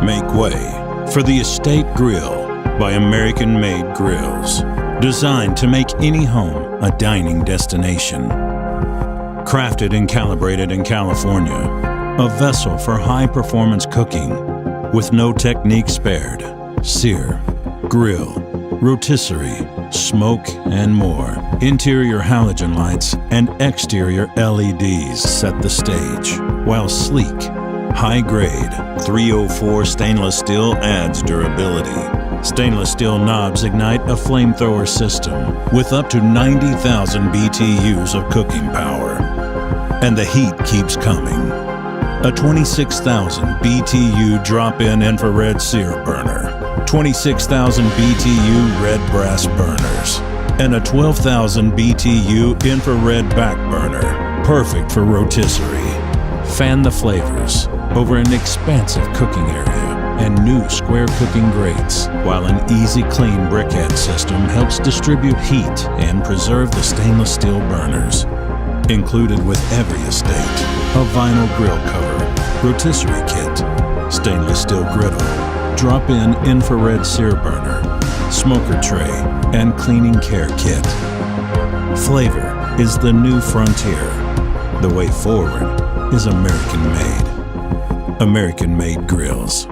Make way for the Estate Grill by American-made grills, designed to make any home a dining destination. Crafted and calibrated in California, a vessel for high-performance cooking with no technique spared. Sear, grill, rotisserie, smoke, and more. Interior halogen lights and exterior LEDs set the stage, while sleek, high-grade 304 stainless steel adds durability. Stainless steel knobs ignite a flamethrower system with up to 90,000 BTUs of cooking power. And the heat keeps coming. A 26,000 BTU drop-in infrared sear burner, 26,000 BTU red brass burners, and a 12,000 BTU infrared back burner, perfect for rotisserie. Fan the flavors over an expansive cooking area and new square cooking grates, while an easy clean briquette system helps distribute heat and preserve the stainless steel burners. Included with every Estate, a vinyl grill cover, rotisserie kit, stainless steel griddle, drop-in infrared sear burner, smoker tray, and cleaning care kit. Flavor is the new frontier. The way forward is American-made. American-made grills.